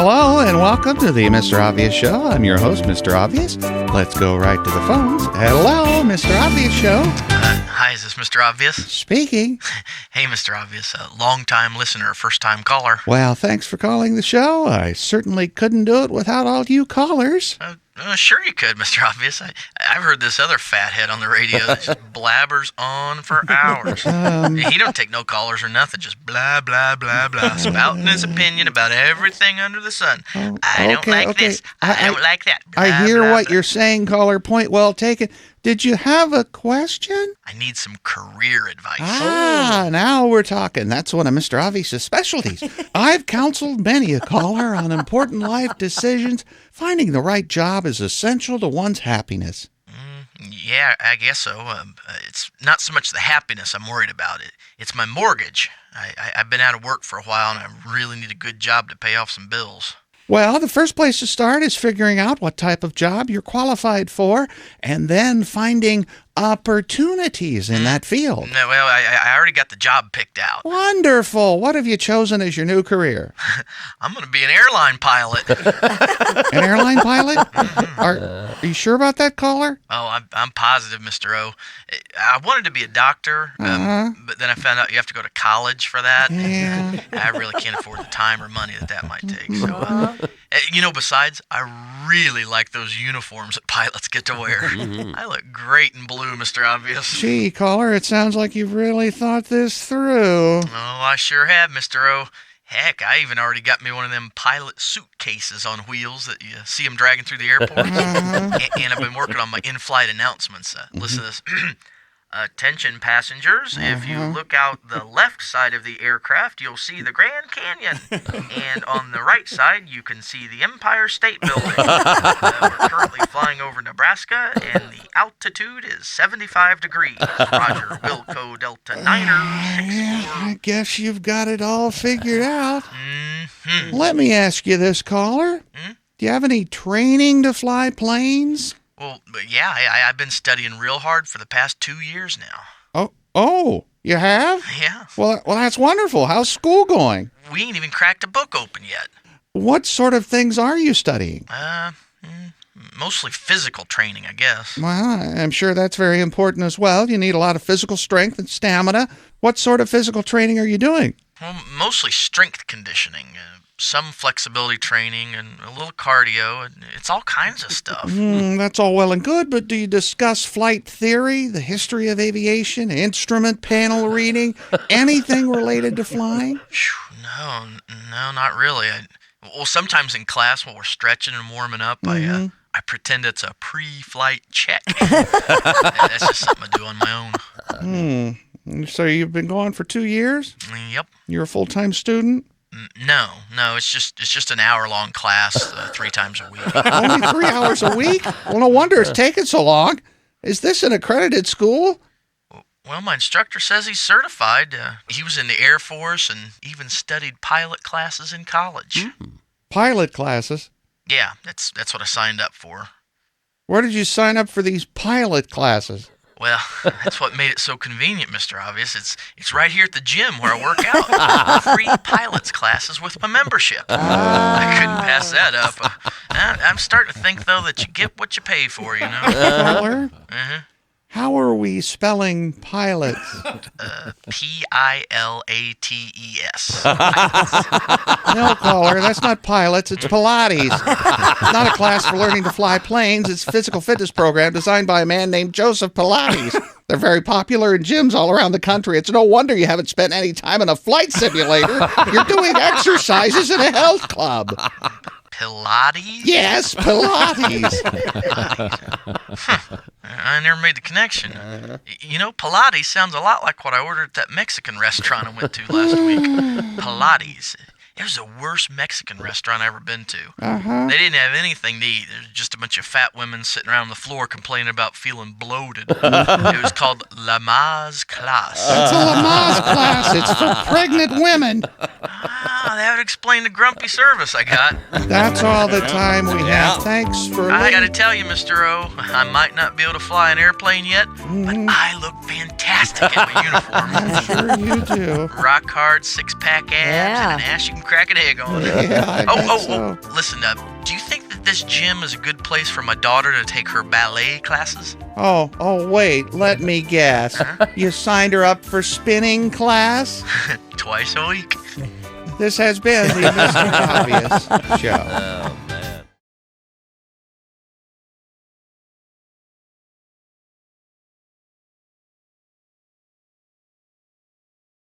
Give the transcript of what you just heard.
Hello and welcome to the Mr. Obvious Show. I'm your host, Mr. Obvious. Let's go right to the phones. Hello, Mr. Obvious Show. Hi, is this Mr. Obvious? Speaking. Hey, Mr. Obvious, long-time listener, first-time caller. Well, thanks for calling the show. I certainly couldn't do it without all you callers. Sure you could, Mr. Obvious. I've heard this other fathead on the radio that just blabbers on for hours. He don't take no callers or nothing, just blah, blah, blah, blah, spouting his opinion about everything under the sun. I don't like this. I don't like that. Blah, I hear blah, what blah. you're saying, caller. Point well taken. Did you have a question? I need some career advice. Now we're talking. That's one of Mr. Obvious's specialties. I've counseled many a caller on important life decisions. Finding the right job is essential to one's happiness. Yeah, I guess so. It's not so much the happiness I'm worried about. It's my mortgage. I've been out of work for a while, and I really need a good job to pay off some bills. Well, the first place to start is figuring out what type of job you're qualified for, and then finding opportunities in that field. No, well, I already got the job picked out. Wonderful. What have you chosen as your new career? I'm going to be an airline pilot. An airline pilot? Are you sure about that, caller? Oh, I'm positive, Mr. O. I wanted to be a doctor, but then I found out you have to go to college for that. Yeah. I really can't afford the time or money that might take. So, besides, I really like those uniforms that pilots get to wear. I look great in blue, Mr. Obvious. Gee, caller, it sounds like you've really thought this through. Oh, I sure have, Mr. O. Heck, I even already got me one of them pilot suitcases on wheels that you see them dragging through the airport. And I've been working on my in-flight announcements. Listen to this. Attention passengers, if you look out the left side of the aircraft, you'll see the Grand Canyon. And on the right side, you can see the Empire State Building. We're currently flying over Nebraska, and the altitude is 75 degrees. Roger, Wilco Delta Niner 64. I guess you've got it all figured out. Let me ask you this, caller. Do you have any training to fly planes? Well, yeah, I've been studying real hard for the past 2 years now. Oh, you have? Yeah. Well, that's wonderful. How's school going? We ain't even cracked a book open yet. What sort of things are you studying? Mostly physical training, I guess. Well, I'm sure that's very important as well. You need a lot of physical strength and stamina. What sort of physical training are you doing? Well, mostly strength conditioning, some flexibility training, and a little cardio, and it's all kinds of stuff. That's all well and good, but do you discuss flight theory, the history of aviation, instrument panel reading, anything related to flying? No, not really. Sometimes in class while we're stretching and warming up, I pretend it's a pre-flight check. That's just something I do on my own. So you've been going for 2 years? Yep. You're a full-time student? No, it's just an hour-long class 3 times a week. Only 3 hours a week? Well, no wonder it's taking so long. Is this an accredited school? Well, my instructor says he's certified. He was in the Air Force and even studied pilot classes in college. Pilot classes? Yeah, that's what I signed up for. Where did you sign up for these pilot classes? Well, that's what made it so convenient, Mr. Obvious. It's right here at the gym where I work out. Free pilots classes with my membership. I couldn't pass that up. I'm starting to think, though, that you get what you pay for, you know? Caller? How are we spelling pilots? Pilates. No, caller, that's not pilots, it's Pilates. It's not a class for learning to fly planes. It's a physical fitness program designed by a man named Joseph Pilates. They're very popular in gyms all around the country. It's no wonder you haven't spent any time in a flight simulator. You're doing exercises in a health club. Pilates? Yes, Pilates. I never made the connection. You know, Pilates sounds a lot like what I ordered at that Mexican restaurant I went to last week. Pilates. It was the worst Mexican restaurant I've ever been to. They didn't have anything to eat. There was just a bunch of fat women sitting around on the floor complaining about feeling bloated. It was called Lamaze Class. It's a Lamaze class. It's for pregnant women. that would explain the grumpy service I got. That's all the time we have. Thanks for I gotta tell you, Mr. O, I might not be able to fly an airplane yet, but I look fantastic in my uniform. I'm sure you do. Rock hard, six-pack abs, and an ass you can crack an egg on. Yeah, I bet so. Listen, do you think that this gym is a good place for my daughter to take her ballet classes? Oh, wait, let me guess. You signed her up for spinning class? Twice a week. This has been the Mr. Obvious Show.